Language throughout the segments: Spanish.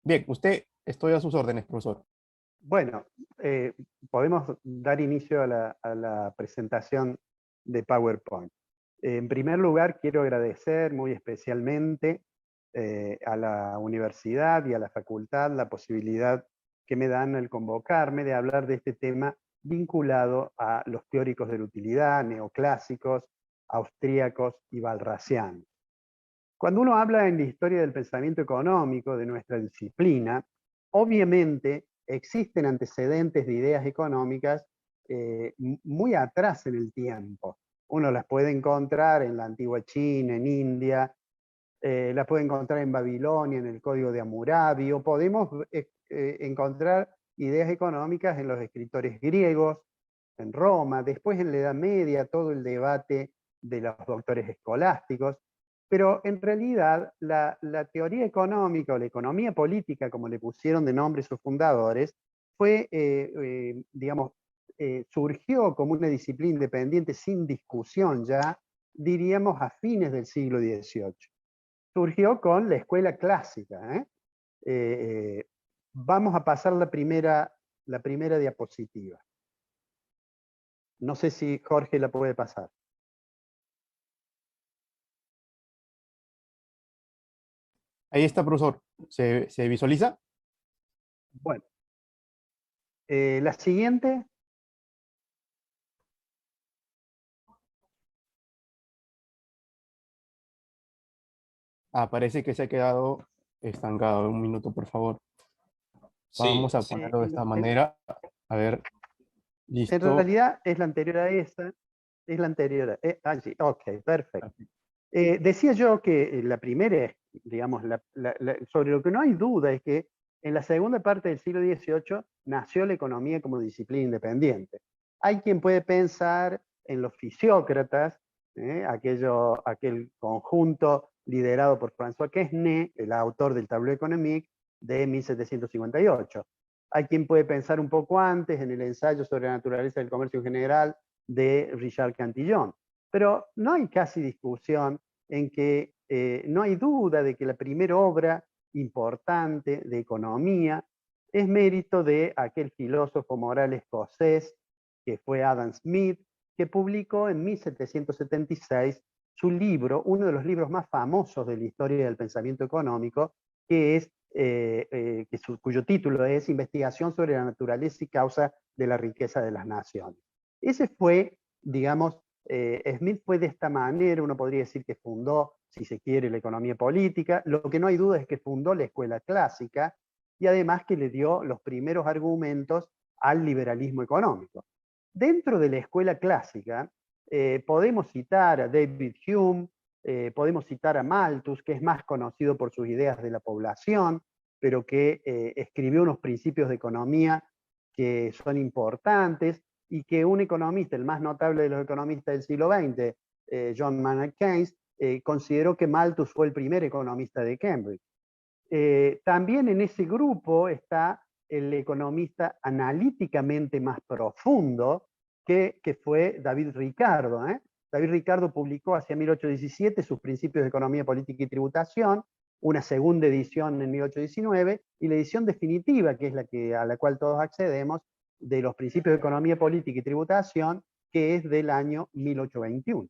Bien, usted, estoy a sus órdenes, profesor. Bueno, podemos dar inicio a la presentación de PowerPoint. En primer lugar, quiero agradecer muy especialmente a la universidad y a la facultad la posibilidad que me dan al convocarme de hablar de este tema vinculado a los teóricos de la utilidad, neoclásicos, austríacos y walrasianos. Cuando uno habla en la historia del pensamiento económico de nuestra disciplina, obviamente existen antecedentes de ideas económicas muy atrás en el tiempo. Uno las puede encontrar en la antigua China, en India, las puede encontrar en Babilonia, en el Código de Hammurabi, o podemos encontrar ideas económicas en los escritores griegos, en Roma, después en la Edad Media, todo el debate de los doctores escolásticos, pero en realidad la teoría económica o la economía política, como le pusieron de nombre sus fundadores, fue, digamos, surgió como una disciplina independiente sin discusión ya, diríamos, a fines del siglo XVIII. Surgió con la escuela clásica. Vamos a pasar la primera diapositiva. No sé si Jorge la puede pasar. Ahí está, profesor. ¿Se visualiza? Bueno, la siguiente. Ah, parece que se ha quedado estancado. Un minuto, por favor. Vamos Sí, a ponerlo de esta manera. A ver, En listo. realidad es la anterior a esta. Es la anterior sí, ok, perfecto. Decía yo que la primera, digamos, sobre lo que no hay duda es que en la segunda parte del siglo XVIII nació la economía como disciplina independiente. Hay quien puede pensar en los fisiócratas, aquel conjunto liderado por François Quesnay, el autor del Tableau économique de 1758. Hay quien puede pensar un poco antes en el ensayo sobre la naturaleza del comercio en general de Richard Cantillon. Pero no hay casi discusión en que no hay duda de que la primera obra importante de economía es mérito de aquel filósofo moral escocés que fue Adam Smith, que publicó en 1776 su libro, uno de los libros más famosos de la historia del pensamiento económico, que es, cuyo título es Investigación sobre la naturaleza y causa de la riqueza de las naciones. Ese fue, digamos, Smith fue de esta manera, uno podría decir que fundó, si se quiere, la economía política. Lo que no hay duda es que fundó la escuela clásica y además que le dio los primeros argumentos al liberalismo económico. Dentro de la escuela clásica podemos citar a David Hume, podemos citar a Malthus, que es más conocido por sus ideas de la población, pero que escribió unos principios de economía que son importantes, y que un economista, el más notable de los economistas del siglo XX, John Maynard Keynes, consideró que Malthus fue el primer economista de Cambridge. También en ese grupo está el economista analíticamente más profundo, que fue David Ricardo. David Ricardo publicó hacia 1817 sus Principios de Economía Política y Tributación, una segunda edición en 1819, y la edición definitiva, que es a la cual todos accedemos, de los Principios de Economía Política y Tributación, que es del año 1821.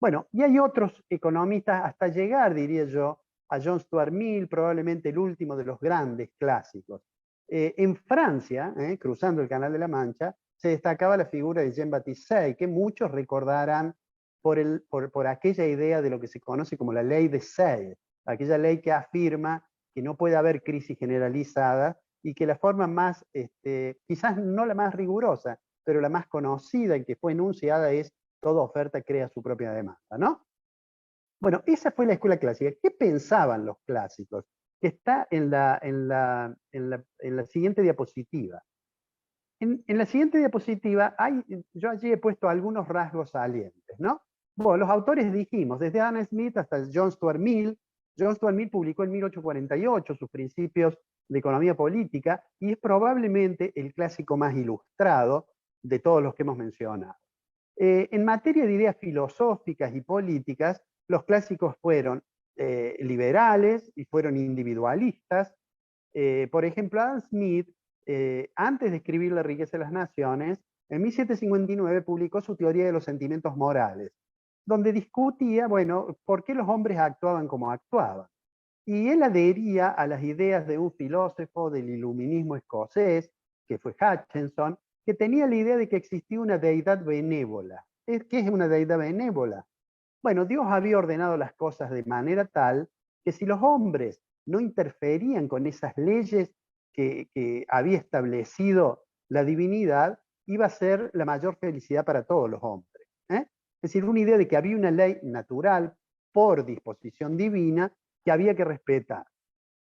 Bueno, y hay otros economistas hasta llegar, diría yo, a John Stuart Mill, probablemente el último de los grandes clásicos. En Francia, cruzando el Canal de la Mancha, se destacaba la figura de Jean-Baptiste Say, que muchos recordarán por aquella idea de lo que se conoce como la ley de Say, aquella ley que afirma que no puede haber crisis generalizada y que la forma más, quizás no la más rigurosa, pero la más conocida y que fue enunciada es: toda oferta crea su propia demanda, ¿no? Bueno, esa fue la escuela clásica. ¿Qué pensaban los clásicos? Que está en la siguiente diapositiva. En la siguiente diapositiva, yo allí he puesto algunos rasgos salientes, ¿no? Bueno, los autores dijimos, desde Adam Smith hasta John Stuart Mill. John Stuart Mill publicó en 1848 sus Principios de Economía Política y es probablemente el clásico más ilustrado de todos los que hemos mencionado. En materia de ideas filosóficas y políticas, los clásicos fueron liberales y fueron individualistas, Por ejemplo, Adam Smith, antes de escribir La riqueza de las naciones, en 1759 publicó su teoría de los sentimientos morales, donde discutía, bueno, por qué los hombres actuaban como actuaban. Y él adhería a las ideas de un filósofo del iluminismo escocés, que fue Hutchinson, que tenía la idea de que existía una deidad benévola. ¿Qué es una deidad benévola? Bueno, Dios había ordenado las cosas de manera tal que si los hombres no interferían con esas leyes que había establecido la divinidad, iba a ser la mayor felicidad para todos los hombres. ¿Eh? Es decir, una idea de que había una ley natural por disposición divina que había que respetar.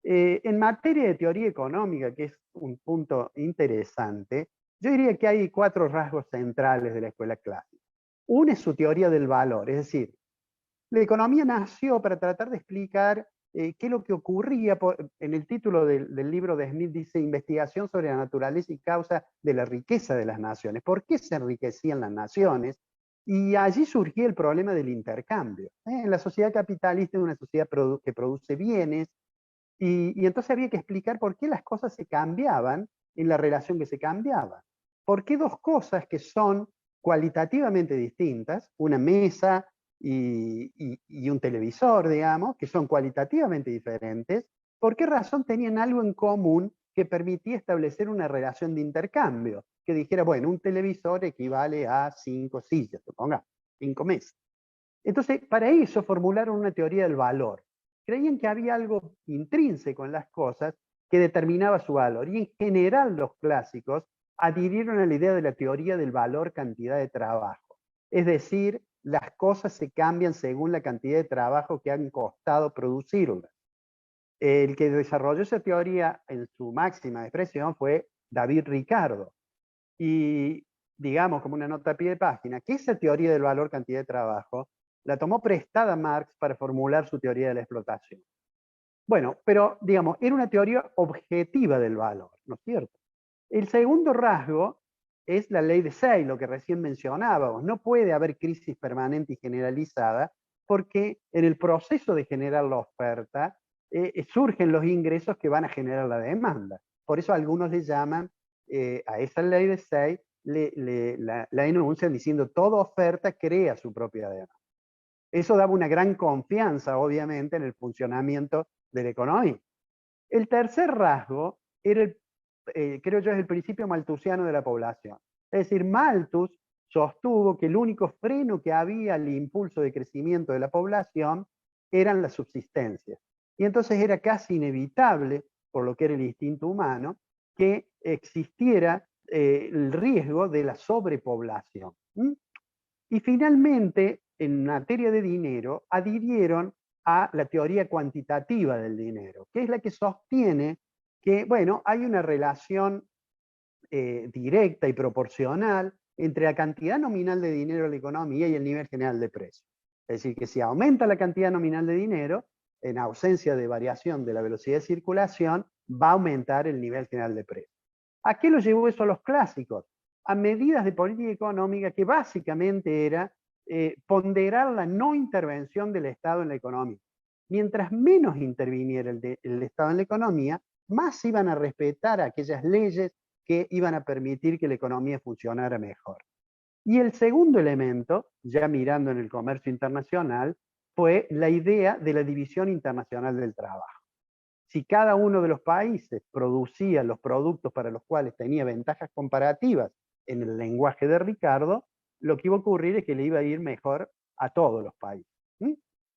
En materia de teoría económica, que es un punto interesante, yo diría que hay 4 rasgos centrales de la escuela clásica. Uno es su teoría del valor, es decir, la economía nació para tratar de explicar qué es lo que ocurría. En el título del libro de Smith dice investigación sobre la naturaleza y causa de la riqueza de las naciones. ¿Por qué se enriquecían las naciones? Y allí surgía el problema del intercambio. En la sociedad capitalista es una sociedad que produce bienes, y entonces había que explicar por qué las cosas se cambiaban en la relación que se cambiaban. ¿Por qué dos cosas que son cualitativamente distintas, una mesa y un televisor, digamos, que son cualitativamente diferentes, por qué razón tenían algo en común que permitía establecer una relación de intercambio? Que dijera, bueno, un televisor equivale a 5 sillas, suponga, 5 mesas. Entonces, para eso formularon una teoría del valor. Creían que había algo intrínseco en las cosas que determinaba su valor. Y en general los clásicos adhirieron a la idea de la teoría del valor cantidad de trabajo. Es decir, las cosas se cambian según la cantidad de trabajo que han costado producirlas. El que desarrolló esa teoría en su máxima expresión fue David Ricardo. Y digamos, como una nota a pie de página, que esa teoría del valor cantidad de trabajo la tomó prestada Marx para formular su teoría de la explotación. Bueno, pero digamos, era una teoría objetiva del valor, ¿no es cierto? El segundo rasgo es la ley de Say, lo que recién mencionábamos. No puede haber crisis permanente y generalizada porque en el proceso de generar la oferta surgen los ingresos que van a generar la demanda. Por eso algunos le llaman a esa ley de Say, la enuncian diciendo toda oferta crea su propia demanda. Eso daba una gran confianza, obviamente, en el funcionamiento de la economía. El tercer rasgo era, creo yo, es el principio malthusiano de la población. Es decir, Malthus sostuvo que el único freno que había al impulso de crecimiento de la población eran las subsistencias. Y entonces era casi inevitable, por lo que era el instinto humano, que existiera el riesgo de la sobrepoblación. Y finalmente, en materia de dinero, adhirieron a la teoría cuantitativa del dinero, que es la que sostiene que, bueno, hay una relación directa y proporcional entre la cantidad nominal de dinero en la economía y el nivel general de precios. Es decir, que si aumenta la cantidad nominal de dinero, en ausencia de variación de la velocidad de circulación, va a aumentar el nivel general de precios. ¿A qué lo llevó eso a los clásicos? A medidas de política económica que básicamente era ponderar la no intervención del Estado en la economía. Mientras menos interviniera el Estado en la economía, más iban a respetar aquellas leyes que iban a permitir que la economía funcionara mejor. Y el segundo elemento, ya mirando en el comercio internacional, fue la idea de la división internacional del trabajo. Si cada uno de los países producía los productos para los cuales tenía ventajas comparativas en el lenguaje de Ricardo, lo que iba a ocurrir es que le iba a ir mejor a todos los países.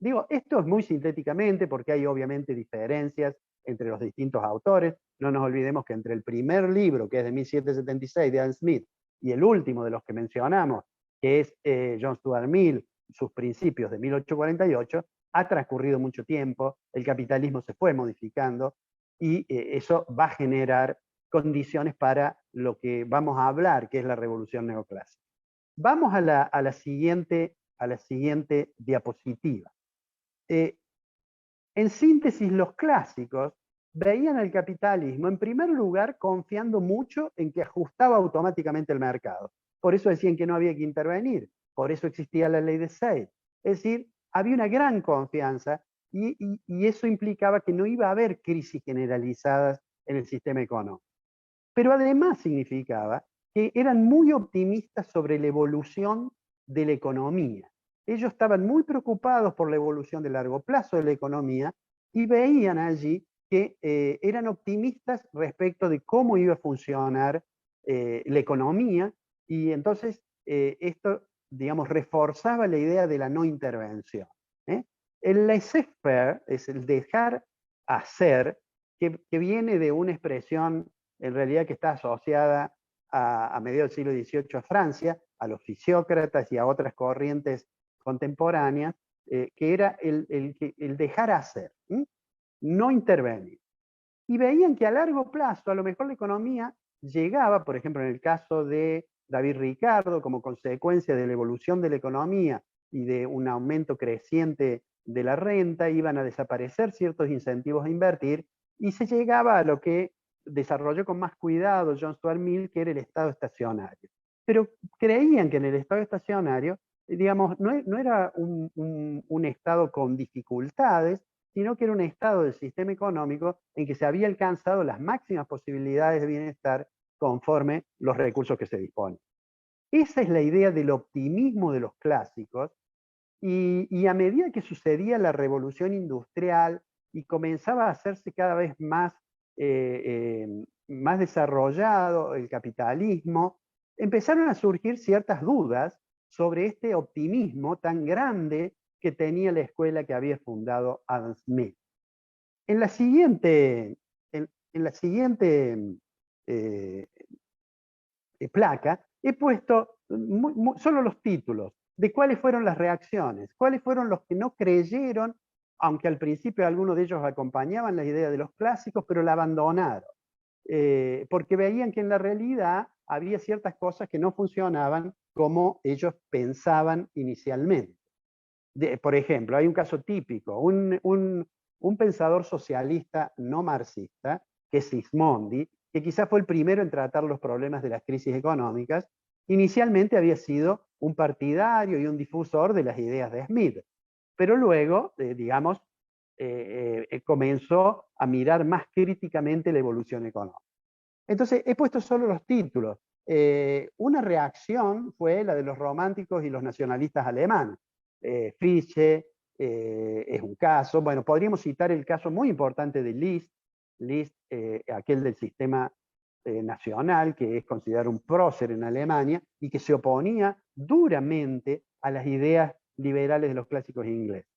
Digo, esto es muy sintéticamente porque hay obviamente diferencias entre los distintos autores. No nos olvidemos que entre el primer libro, que es de 1776 de Adam Smith, y el último de los que mencionamos, que es John Stuart Mill, sus principios de 1848, ha transcurrido mucho tiempo, el capitalismo se fue modificando y eso va a generar condiciones para lo que vamos a hablar, que es la revolución neoclásica. Vamos a la siguiente diapositiva. En síntesis, los clásicos veían al capitalismo, en primer lugar, confiando mucho en que ajustaba automáticamente el mercado. Por eso decían que no había que intervenir, por eso existía la ley de Say. Es decir, había una gran confianza y eso implicaba que no iba a haber crisis generalizadas en el sistema económico. Pero además significaba que eran muy optimistas sobre la evolución de la economía. Ellos estaban muy preocupados por la evolución de largo plazo de la economía y veían allí que eran optimistas respecto de cómo iba a funcionar la economía, y entonces esto, digamos, reforzaba la idea de la no intervención. El laissez-faire es el dejar hacer, que viene de una expresión en realidad que está asociada a mediados del siglo XVIII a Francia, a los fisiócratas y a otras corrientes contemporáneas, que era el dejar hacer, no intervenir. Y veían que a largo plazo, a lo mejor la economía llegaba, por ejemplo, en el caso de David Ricardo, como consecuencia de la evolución de la economía y de un aumento creciente de la renta, iban a desaparecer ciertos incentivos a invertir, y se llegaba a lo que desarrolló con más cuidado John Stuart Mill, que era el estado estacionario. Pero creían que en el estado estacionario, digamos, no era un estado con dificultades, sino que era un estado del sistema económico en que se había alcanzado las máximas posibilidades de bienestar conforme los recursos que se disponen. Esa es la idea del optimismo de los clásicos, y a medida que sucedía la revolución industrial y comenzaba a hacerse cada vez más, más desarrollado el capitalismo, empezaron a surgir ciertas dudas sobre este optimismo tan grande que tenía la escuela que había fundado Adam Smith. En la siguiente, en la siguiente placa he puesto solo los títulos de cuáles fueron las reacciones, cuáles fueron los que no creyeron, aunque al principio algunos de ellos acompañaban la idea de los clásicos, pero la abandonaron, porque veían que en la realidad había ciertas cosas que no funcionaban como ellos pensaban inicialmente. Por ejemplo, hay un caso típico, un pensador socialista no marxista, que es Sismondi, que quizás fue el primero en tratar los problemas de las crisis económicas. Inicialmente había sido un partidario y un difusor de las ideas de Smith, pero luego, digamos, comenzó a mirar más críticamente la evolución económica. Entonces, he puesto solo los títulos. Una reacción fue la de los románticos y los nacionalistas alemanes. Fichte es un caso. Bueno, podríamos citar el caso muy importante de List, aquel del sistema nacional, que es considerado un prócer en Alemania y que se oponía duramente a las ideas liberales de los clásicos ingleses.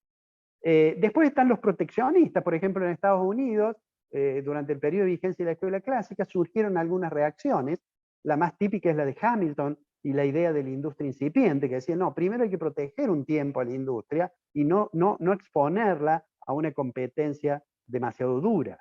Después están los proteccionistas, por ejemplo, en Estados Unidos, durante el periodo de vigencia de la escuela clásica, surgieron algunas reacciones. La más típica es la de Hamilton y la idea de la industria incipiente, que decía, no, primero hay que proteger un tiempo a la industria y no exponerla a una competencia demasiado dura.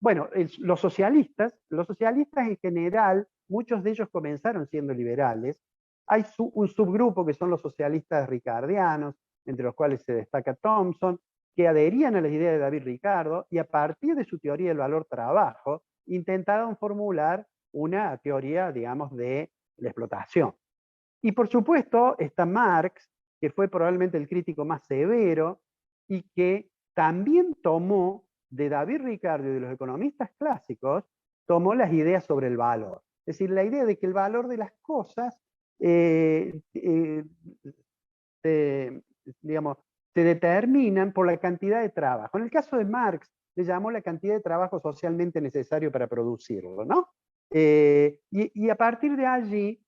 Bueno, los socialistas en general, muchos de ellos comenzaron siendo liberales. Hay un subgrupo que son los socialistas ricardianos, entre los cuales se destaca Thompson, que adherían a las ideas de David Ricardo y a partir de su teoría del valor trabajo intentaron formular una teoría, digamos, de la explotación. Y por supuesto está Marx, que fue probablemente el crítico más severo y que también tomó de David Ricardo y de los economistas clásicos, tomó las ideas sobre el valor. Es decir, la idea de que el valor de las cosas digamos, se determinan por la cantidad de trabajo. En el caso de Marx, le llamó la cantidad de trabajo socialmente necesario para producirlo, ¿no? Y a partir de allí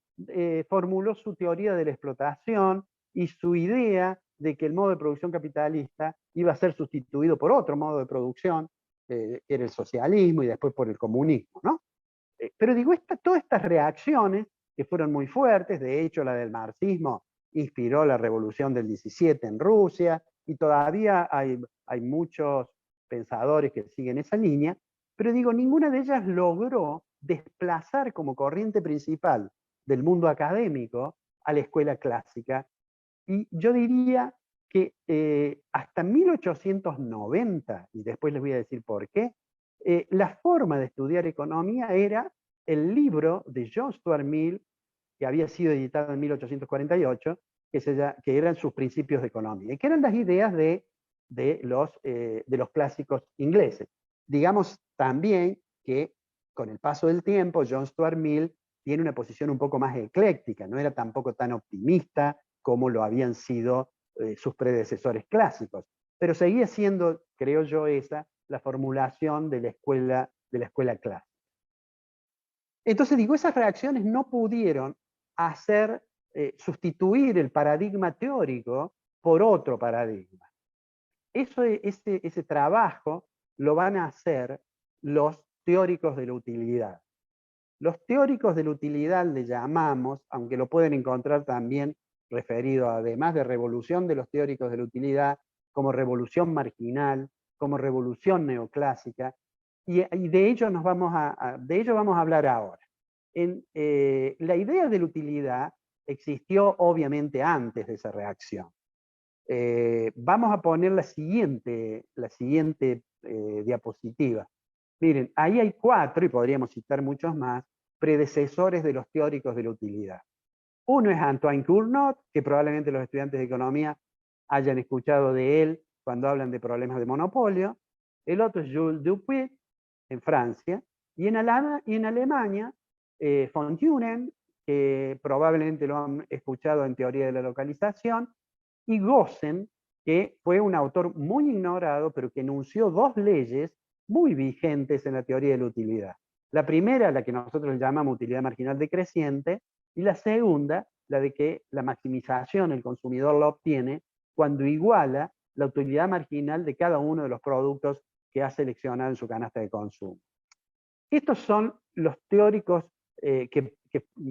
formuló su teoría de la explotación y su idea de que el modo de producción capitalista iba a ser sustituido por otro modo de producción, que era el socialismo y después por el comunismo, ¿no? Pero digo, todas estas reacciones que fueron muy fuertes, de hecho la del marxismo inspiró la revolución del 17 en Rusia, y todavía hay muchos pensadores que siguen esa línea, pero digo, ninguna de ellas logró desplazar como corriente principal del mundo académico a la escuela clásica. Y yo diría que hasta 1890, y después les voy a decir por qué, la forma de estudiar economía era el libro de John Stuart Mill, que había sido editado en 1848, que eran sus principios de economía, y que eran las ideas de los clásicos ingleses. Digamos también que con el paso del tiempo John Stuart Mill tiene una posición un poco más ecléctica, no era tampoco tan optimista como lo habían sido sus predecesores clásicos, pero seguía siendo, creo yo, esa la formulación de la escuela clásica. Entonces digo, esas reacciones no pudieron hacer sustituir el paradigma teórico por otro paradigma. Ese trabajo lo van a hacer los teóricos de la utilidad. Los teóricos de la utilidad le llamamos, aunque lo pueden encontrar también referido además de revolución de los teóricos de la utilidad, como revolución marginal, como revolución neoclásica, y de ello vamos a hablar ahora. La idea de la utilidad existió obviamente antes de esa reacción. Vamos a poner la siguiente diapositiva. Miren, ahí hay 4, y podríamos citar muchos más, predecesores de los teóricos de la utilidad. Uno es Antoine Cournot, que probablemente los estudiantes de economía hayan escuchado de él cuando hablan de problemas de monopolio. El otro es Jules Dupuy, en Francia. Y en Alemania, von Thunen, que probablemente lo han escuchado en teoría de la localización, y Gossen, que fue un autor muy ignorado, pero que enunció 2 leyes muy vigentes en la teoría de la utilidad. La primera, la que nosotros llamamos utilidad marginal decreciente, y la segunda, la de que la maximización el consumidor la obtiene cuando iguala la utilidad marginal de cada uno de los productos que ha seleccionado en su canasta de consumo. Estos son los teóricos que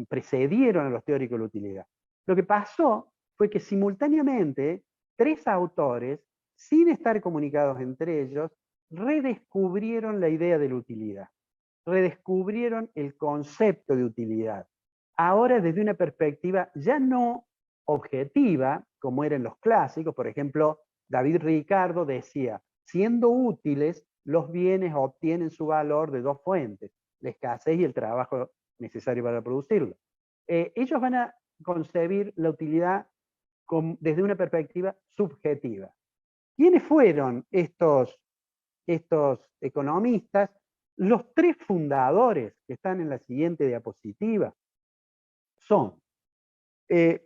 precedieron a los teóricos de la utilidad. Lo que pasó fue que simultáneamente 3 autores, sin estar comunicados entre ellos, redescubrieron la idea de la utilidad, redescubrieron el concepto de utilidad, ahora desde una perspectiva ya no objetiva, como eran los clásicos. Por ejemplo, David Ricardo decía, siendo útiles, los bienes obtienen su valor de 2 fuentes, la escasez y el trabajo necesario para producirlo. Ellos van a concebir la utilidad desde una perspectiva subjetiva. ¿Quiénes fueron estos economistas? Los 3 fundadores que están en la siguiente diapositiva son,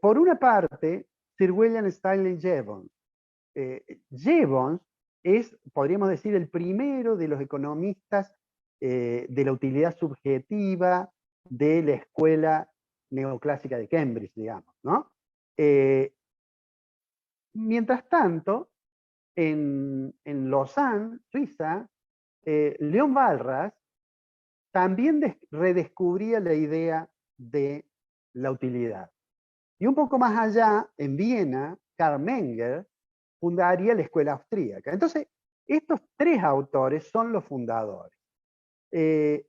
por una parte, Sir William Stanley Jevons. Jevons es, podríamos decir, el primero de los economistas de la utilidad subjetiva de la escuela neoclásica de Cambridge, digamos, ¿no? Mientras tanto, en Lausanne, Suiza, Leon Walras también redescubría la idea de la utilidad. Y un poco más allá, en Viena, Karl Menger fundaría la escuela austríaca. Entonces, estos 3 autores son los fundadores de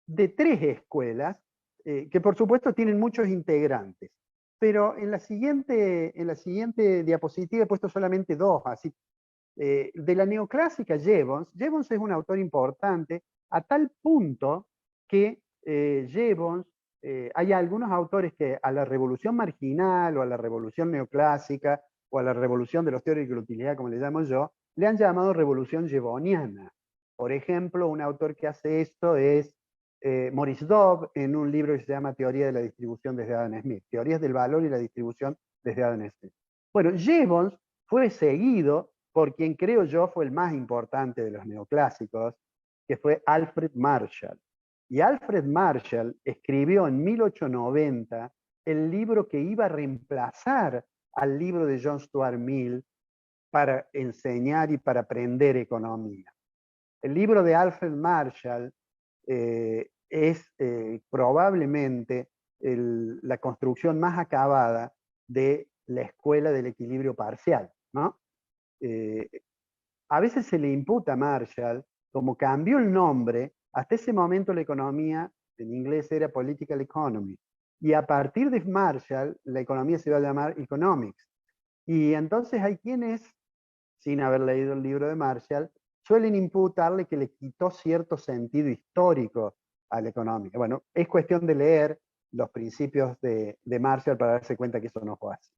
3 escuelas que por supuesto tienen muchos integrantes. Pero en la siguiente diapositiva he puesto solamente 2, así. De la neoclásica, Jevons es un autor importante a tal punto que Jevons, hay algunos autores que a la revolución marginal o a la revolución neoclásica o a la revolución de los teóricos de la utilidad, como le llamo yo, le han llamado revolución jevoniana. Por ejemplo, un autor que hace esto es Maurice Dobb, en un libro que se llama Teoría de la distribución desde Adam Smith, Teorías del valor y la distribución desde Adam Smith. Bueno, Jevons fue seguido por quien creo yo fue el más importante de los neoclásicos, que fue Alfred Marshall. Y Alfred Marshall escribió en 1890 el libro que iba a reemplazar al libro de John Stuart Mill para enseñar y para aprender economía. El libro de Alfred Marshall es probablemente la construcción más acabada de la escuela del equilibrio parcial, ¿no? A veces se le imputa a Marshall, como cambió el nombre, hasta ese momento la economía en inglés era Political Economy, y a partir de Marshall la economía se va a llamar Economics. Y entonces hay quienes, sin haber leído el libro de Marshall, suelen imputarle que le quitó cierto sentido histórico a la economía. Bueno, es cuestión de leer los principios de Marshall para darse cuenta que eso no fue así.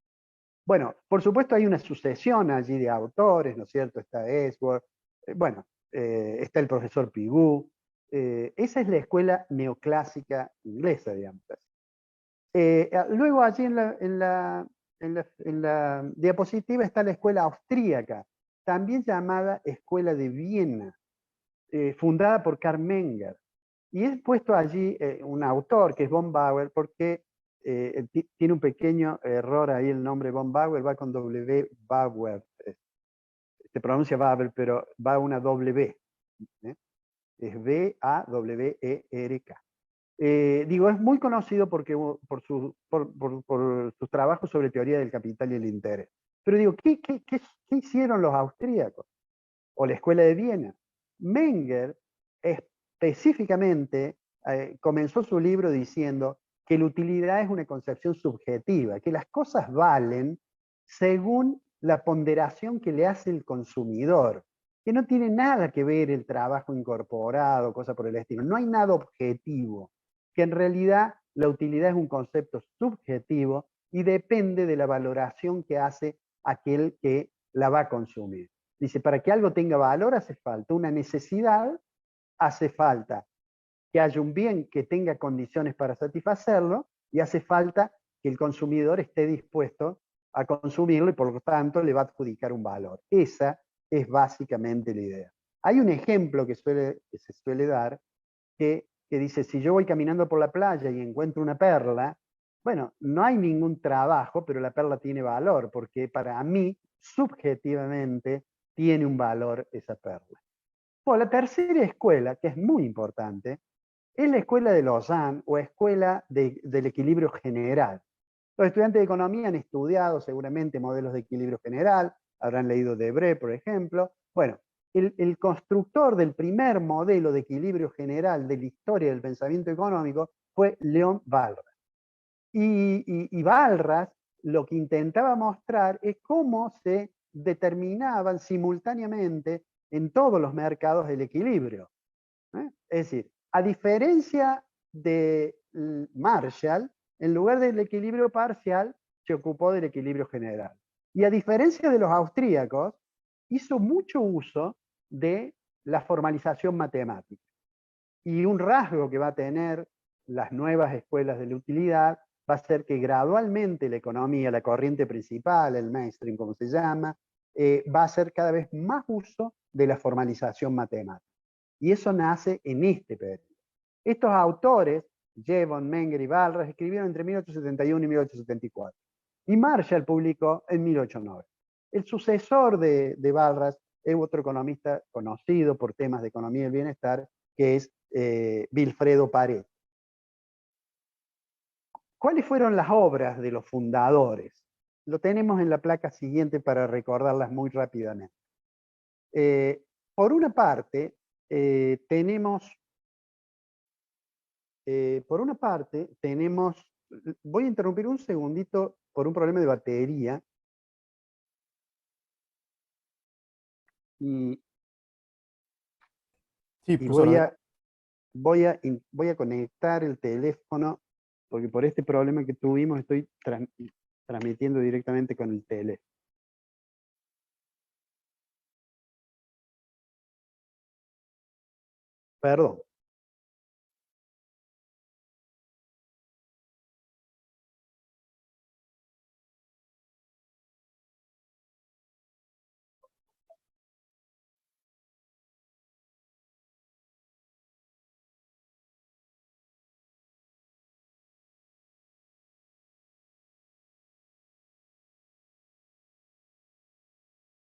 Bueno, por supuesto hay una sucesión allí de autores, ¿no es cierto? Está Ainsworth, está el profesor Pigou, Esa es la escuela neoclásica inglesa, digamos. Luego allí en la diapositiva está la escuela austríaca, también llamada Escuela de Viena, fundada por Karl Menger. Y he puesto allí un autor que es von Bauer, porque tiene un pequeño error ahí el nombre von Bauer, va con W Bauer. Se pronuncia Bauer, pero va una W. Es B-A-W-E-R-K. Digo, es muy conocido porque, por sus trabajos sobre teoría del capital y el interés. Pero digo, ¿qué hicieron los austríacos? O la Escuela de Viena. Menger específicamente comenzó su libro diciendo que la utilidad es una concepción subjetiva, que las cosas valen según la ponderación que le hace el consumidor, que no tiene nada que ver el trabajo incorporado, cosa por el estilo. No hay nada objetivo, que en realidad la utilidad es un concepto subjetivo y depende de la valoración que hace aquel que la va a consumir. Dice, para que algo tenga valor hace falta una necesidad, hace falta que haya un bien que tenga condiciones para satisfacerlo y hace falta que el consumidor esté dispuesto a consumirlo y por lo tanto le va a adjudicar un valor. Esa es básicamente la idea. Hay un ejemplo que se suele dar que dice, si yo voy caminando por la playa y encuentro una perla, bueno, no hay ningún trabajo, pero la perla tiene valor, porque para mí, subjetivamente, tiene un valor esa perla. Bueno, la tercera escuela, que es muy importante, es la escuela de Lausanne o escuela del equilibrio general. Los estudiantes de economía han estudiado seguramente modelos de equilibrio general, habrán leído Debré, por ejemplo. Bueno, el constructor del primer modelo de equilibrio general de la historia del pensamiento económico fue Leon Walras. Y Walras lo que intentaba mostrar es cómo se determinaban simultáneamente en todos los mercados el equilibrio. Es decir, a diferencia de Marshall, en lugar del equilibrio parcial, se ocupó del equilibrio general. Y a diferencia de los austríacos, hizo mucho uso de la formalización matemática. Y un rasgo que va a tener las nuevas escuelas de la utilidad va a ser que gradualmente la economía, la corriente principal, el mainstream como se llama, va a hacer cada vez más uso de la formalización matemática. Y eso nace en este periodo. Estos autores, Jevons, Menger y Walras, escribieron entre 1871 y 1874. Y Marshall publicó en 1809. El sucesor de Walras es otro economista conocido por temas de economía del bienestar, que es Vilfredo Pareto. ¿Cuáles fueron las obras de los fundadores? Lo tenemos en la placa siguiente para recordarlas muy rápidamente. Por una parte, tenemos, voy a interrumpir un segundito por un problema de batería. Y Sí, voy a conectar el teléfono, porque por este problema que tuvimos estoy transmitiendo directamente con el teléfono. Perdón.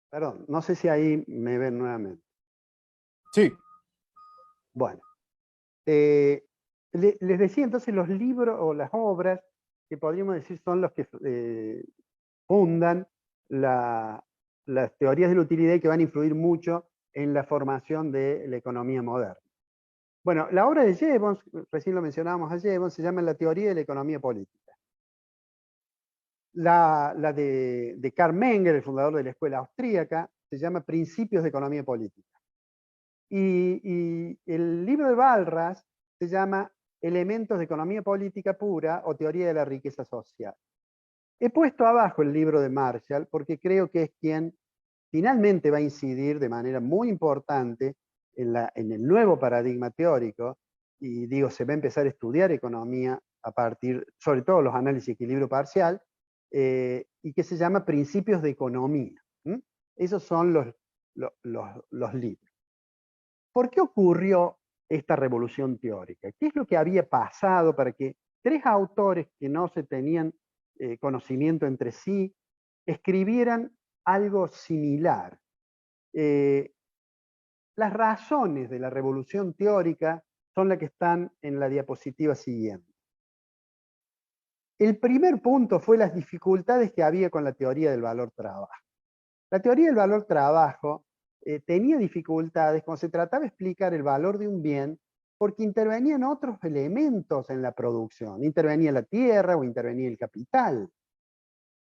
Perdón, no sé si ahí me ven nuevamente. sí. Bueno, les decía entonces los libros o las obras que podríamos decir son los que fundan las teorías de la utilidad y que van a influir mucho en la formación de la economía moderna. Bueno, la obra de Jevons, recién lo mencionábamos a Jevons, se llama La teoría de la economía política. La de Karl Menger, el fundador de la escuela austríaca, se llama Principios de economía política. Y el libro de Walras se llama Elementos de economía política pura o teoría de la riqueza social. He puesto abajo el libro de Marshall porque creo que es quien finalmente va a incidir de manera muy importante en el nuevo paradigma teórico, y digo, se va a empezar a estudiar economía a partir, sobre todo los análisis de equilibrio parcial, y que se llama Principios de Economía. Esos son los libros. ¿Por qué ocurrió esta revolución teórica? ¿Qué es lo que había pasado para que tres autores que no se tenían conocimiento entre sí escribieran algo similar? Las razones de la revolución teórica son las que están en la diapositiva siguiente. El primer punto fue las dificultades que había con la teoría del valor-trabajo. La teoría del valor-trabajo tenía dificultades cuando se trataba de explicar el valor de un bien porque intervenían otros elementos en la producción. Intervenía la tierra o intervenía el capital.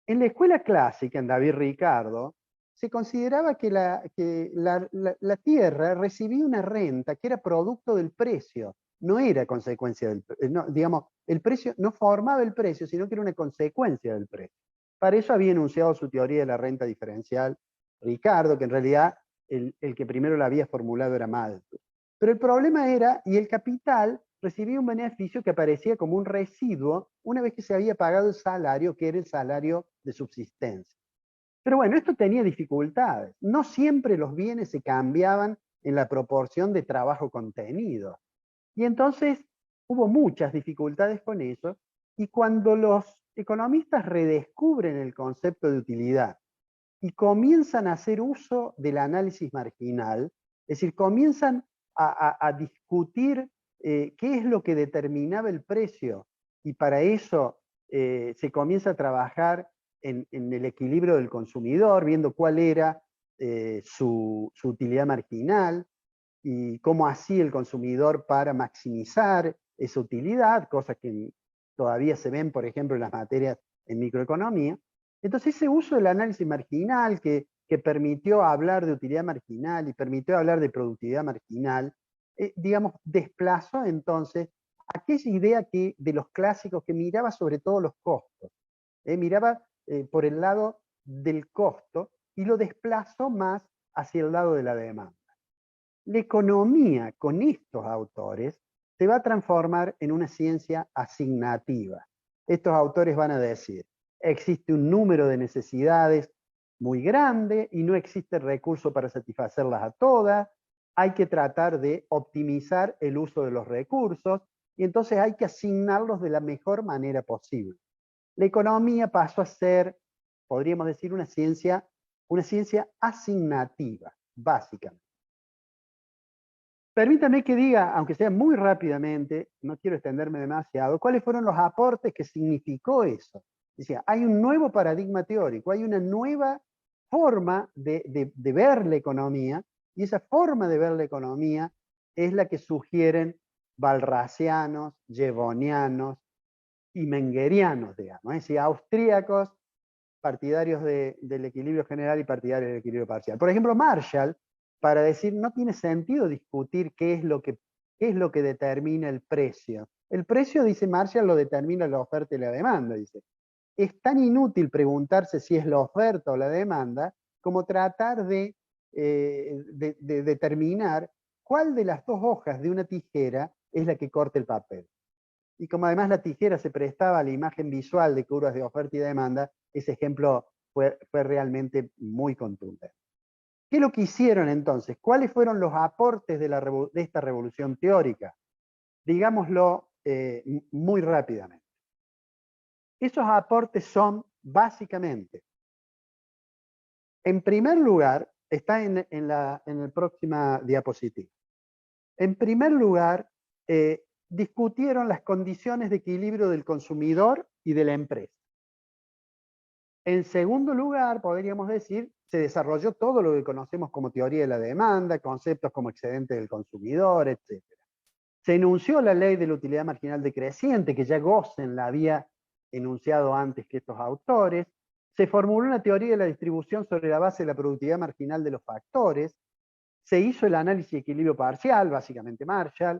En la escuela clásica, en David Ricardo, se consideraba que la tierra recibía una renta que era producto del precio, no era consecuencia del precio. Digamos, el precio no formaba el precio, sino que era una consecuencia del precio. Para eso había enunciado su teoría de la renta diferencial Ricardo, que en realidad el que primero la había formulado era Malthus. Pero el problema era, y el capital recibía un beneficio que aparecía como un residuo una vez que se había pagado el salario, que era el salario de subsistencia. Pero bueno, esto tenía dificultades. No siempre los bienes se cambiaban en la proporción de trabajo contenido. Y entonces hubo muchas dificultades con eso, y cuando los economistas redescubren el concepto de utilidad y comienzan a hacer uso del análisis marginal, es decir, comienzan a discutir qué es lo que determinaba el precio, y para eso se comienza a trabajar en el equilibrio del consumidor, viendo cuál era su utilidad marginal y cómo hacía el consumidor para maximizar esa utilidad, cosas que todavía se ven, por ejemplo, en las materias en microeconomía. Entonces ese uso del análisis marginal que permitió hablar de utilidad marginal y permitió hablar de productividad marginal, digamos, desplazó entonces aquella idea de los clásicos que miraba sobre todo los costos, miraba por el lado del costo y lo desplazó más hacia el lado de la demanda. La economía con estos autores se va a transformar en una ciencia asignativa. Estos autores van a decir, existe un número de necesidades muy grande y no existe recurso para satisfacerlas a todas, hay que tratar de optimizar el uso de los recursos y entonces hay que asignarlos de la mejor manera posible. La economía pasó a ser, podríamos decir, una ciencia asignativa, básicamente. Permítame que diga, aunque sea muy rápidamente, no quiero extenderme demasiado, cuáles fueron los aportes que significó eso. Decía, hay un nuevo paradigma teórico, hay una nueva forma de ver la economía, y esa forma de ver la economía es la que sugieren balracianos, jevonianos y mengerianos, digamos, es decir, austríacos, partidarios del equilibrio general y partidarios del equilibrio parcial. Por ejemplo, Marshall, para decir, no tiene sentido discutir qué es lo que determina el precio. El precio, dice Marshall, lo determina la oferta y la demanda, dice. Es tan inútil preguntarse si es la oferta o la demanda como tratar de determinar cuál de las dos hojas de una tijera es la que corta el papel. Y como además la tijera se prestaba a la imagen visual de curvas de oferta y demanda, ese ejemplo fue realmente muy contundente. ¿Qué es lo que hicieron entonces? ¿Cuáles fueron los aportes de esta revolución teórica? Digámoslo muy rápidamente. Esos aportes son básicamente, en primer lugar, está en la próxima diapositiva. En primer lugar, discutieron las condiciones de equilibrio del consumidor y de la empresa. En segundo lugar, podríamos decir, se desarrolló todo lo que conocemos como teoría de la demanda, conceptos como excedente del consumidor, etc. Se enunció la ley de la utilidad marginal decreciente, que ya Gossen la había enunciado antes que estos autores. Se formuló una teoría de la distribución sobre la base de la productividad marginal de los factores. Se hizo el análisis de equilibrio parcial, básicamente Marshall.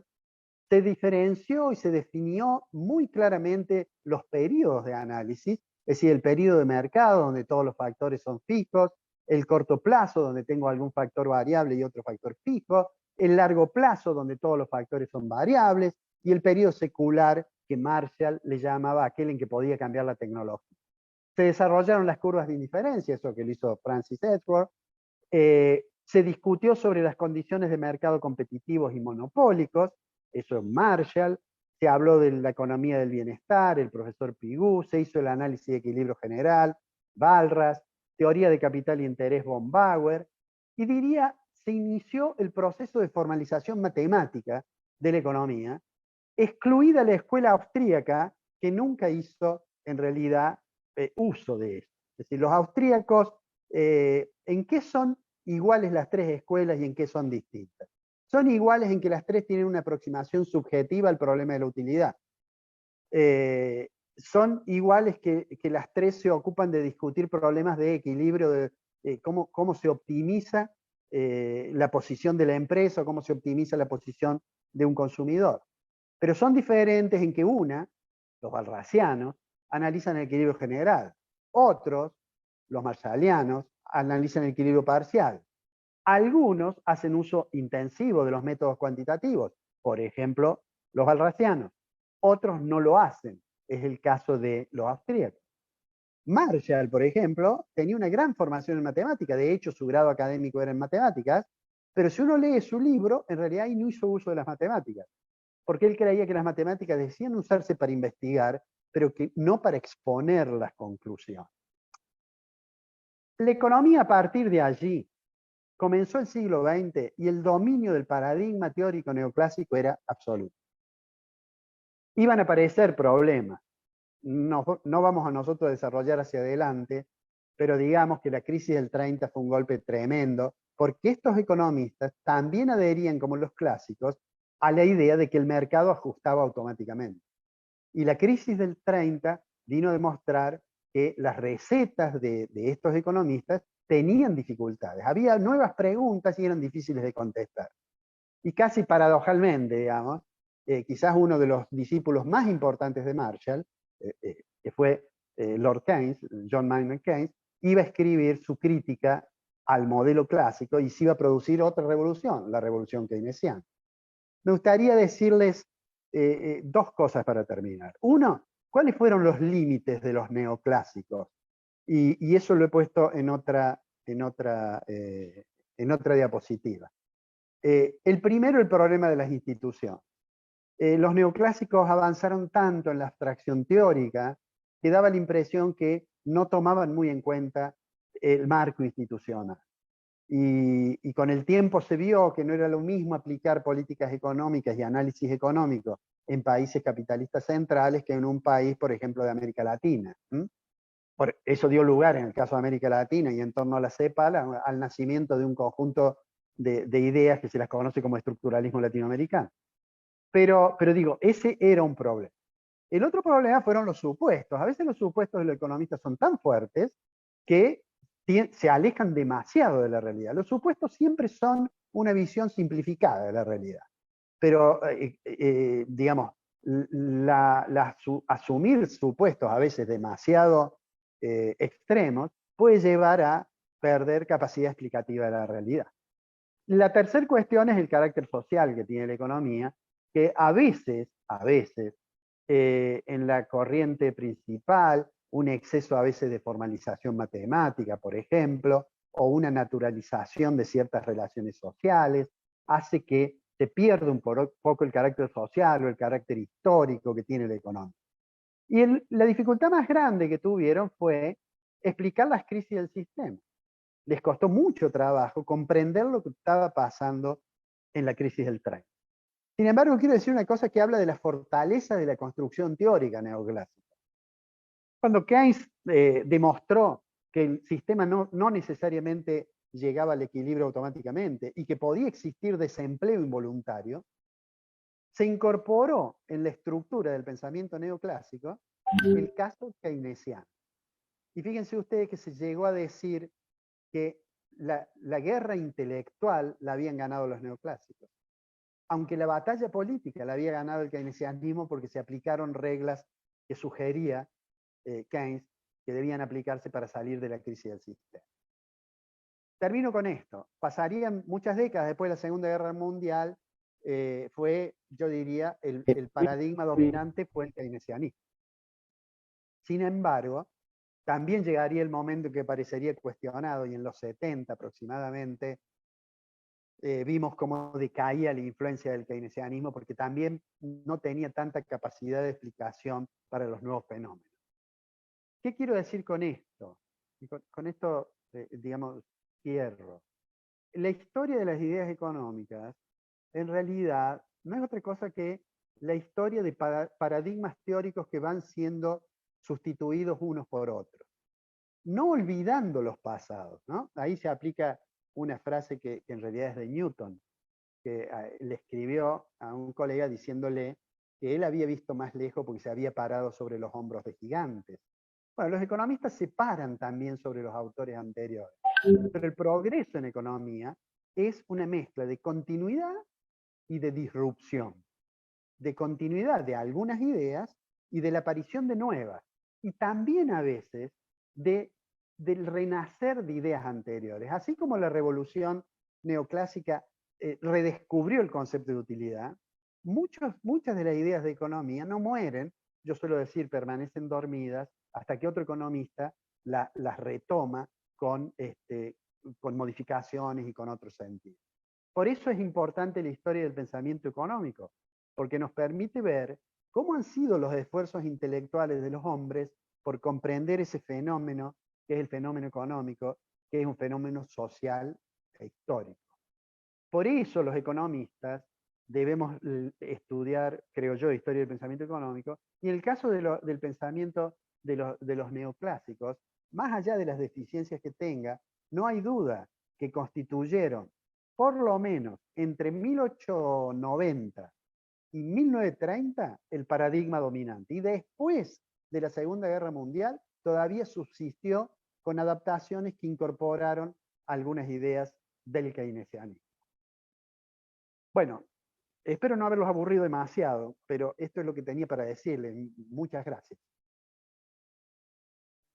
Se diferenció y se definió muy claramente los periodos de análisis, es decir, el periodo de mercado, donde todos los factores son fijos, el corto plazo, donde tengo algún factor variable y otro factor fijo, el largo plazo, donde todos los factores son variables, y el periodo secular, que Marshall le llamaba aquel en que podía cambiar la tecnología. Se desarrollaron las curvas de indiferencia, eso que lo hizo Francis Edward. Se discutió sobre las condiciones de mercado competitivos y monopólicos, eso es Marshall. Se habló de la economía del bienestar, el profesor Pigou. Se hizo el análisis de equilibrio general, Walras, teoría de capital y interés, von Bauer. Y diría, se inició el proceso de formalización matemática de la economía, excluida la escuela austríaca, que nunca hizo en realidad uso de eso. Es decir, los austríacos, ¿en qué son iguales las tres escuelas y en qué son distintas? Son iguales en que las tres tienen una aproximación subjetiva al problema de la utilidad. Son iguales que las tres se ocupan de discutir problemas de equilibrio, de cómo se optimiza la posición de la empresa o cómo se optimiza la posición de un consumidor. Pero son diferentes en que los walrasianos, analizan el equilibrio general. Otros, los marshallianos, analizan el equilibrio parcial. Algunos hacen uso intensivo de los métodos cuantitativos, por ejemplo, los walrasianos. Otros no lo hacen, es el caso de los austríacos. Marshall, por ejemplo, tenía una gran formación en matemática, de hecho su grado académico era en matemáticas, pero si uno lee su libro, en realidad no hizo uso de las matemáticas, porque él creía que las matemáticas decían usarse para investigar, pero que no para exponer las conclusiones. La economía a partir de allí comenzó el siglo XX y el dominio del paradigma teórico neoclásico era absoluto. Iban a aparecer problemas. No vamos a nosotros a desarrollar hacia adelante, pero digamos que la crisis del 30 fue un golpe tremendo, porque estos economistas también adherían, como los clásicos, a la idea de que el mercado ajustaba automáticamente. Y la crisis del 30 vino a demostrar que las recetas de estos economistas tenían dificultades. Había nuevas preguntas y eran difíciles de contestar. Y casi paradojalmente, digamos, quizás uno de los discípulos más importantes de Marshall, que fue Lord Keynes, John Maynard Keynes, iba a escribir su crítica al modelo clásico y se iba a producir otra revolución, la revolución keynesiana. Me gustaría decirles dos cosas para terminar. Uno, ¿cuáles fueron los límites de los neoclásicos? Y eso lo he puesto en otra diapositiva. El primero, el problema de las instituciones. Los neoclásicos avanzaron tanto en la abstracción teórica que daba la impresión que no tomaban muy en cuenta el marco institucional. Y con el tiempo se vio que no era lo mismo aplicar políticas económicas y análisis económico en países capitalistas centrales que en un país, por ejemplo, de América Latina. Eso dio lugar, en el caso de América Latina y en torno a la CEPAL, al nacimiento de un conjunto de ideas que se las conoce como estructuralismo latinoamericano. Pero digo, ese era un problema. El otro problema fueron los supuestos. A veces los supuestos de los economistas son tan fuertes que se alejan demasiado de la realidad. Los supuestos siempre son una visión simplificada de la realidad. Pero, digamos, asumir supuestos a veces demasiado extremos puede llevar a perder capacidad explicativa de la realidad. La tercera cuestión es el carácter social que tiene la economía, que a veces, en la corriente principal, un exceso a veces de formalización matemática, por ejemplo, o una naturalización de ciertas relaciones sociales, hace que se pierda un poco el carácter social o el carácter histórico que tiene la economía. Y la dificultad más grande que tuvieron fue explicar las crisis del sistema. Les costó mucho trabajo comprender lo que estaba pasando en la crisis del 30. Sin embargo, quiero decir una cosa que habla de la fortaleza de la construcción teórica neoclásica. Cuando Keynes demostró que el sistema no necesariamente llegaba al equilibrio automáticamente y que podía existir desempleo involuntario, se incorporó en la estructura del pensamiento neoclásico el caso keynesiano. Y fíjense ustedes que se llegó a decir que la guerra intelectual la habían ganado los neoclásicos, aunque la batalla política la había ganado el keynesianismo porque se aplicaron reglas que sugería Keynes que debían aplicarse para salir de la crisis del sistema. termino con esto. Pasarían muchas décadas después de la Segunda Guerra Mundial, fue, yo diría, el paradigma dominante fue el keynesianismo. Sin embargo, también llegaría el momento en que parecería cuestionado, y en los 70 aproximadamente, vimos cómo decaía la influencia del keynesianismo, porque también no tenía tanta capacidad de explicación para los nuevos fenómenos. ¿Qué quiero decir con esto? Y con esto, digamos, cierro. La historia de las ideas económicas, en realidad, no es otra cosa que la historia de paradigmas teóricos que van siendo sustituidos unos por otros. No olvidando los pasados, ¿no? Ahí se aplica una frase que en realidad es de Newton, que le escribió a un colega diciéndole que él había visto más lejos porque se había parado sobre los hombros de gigantes. Bueno, los economistas se paran también sobre los autores anteriores, pero el progreso en economía es una mezcla de continuidad y de disrupción, de continuidad de algunas ideas y de la aparición de nuevas, y también a veces del renacer de ideas anteriores. Así como la revolución neoclásica redescubrió el concepto de utilidad, muchas de las ideas de economía no mueren, yo suelo decir permanecen dormidas, hasta que otro economista las retoma con modificaciones y con otro sentido. Por eso es importante la historia del pensamiento económico, porque nos permite ver cómo han sido los esfuerzos intelectuales de los hombres por comprender ese fenómeno, que es el fenómeno económico, que es un fenómeno social e histórico. Por eso los economistas debemos estudiar, creo yo, historia del pensamiento económico, y en el caso del pensamiento de los neoclásicos, más allá de las deficiencias que tenga, no hay duda que constituyeron, por lo menos entre 1890 y 1930, el paradigma dominante. Y después de la Segunda Guerra Mundial, todavía subsistió con adaptaciones que incorporaron algunas ideas del keynesianismo. Bueno, espero no haberlos aburrido demasiado, pero esto es lo que tenía para decirles. Muchas gracias.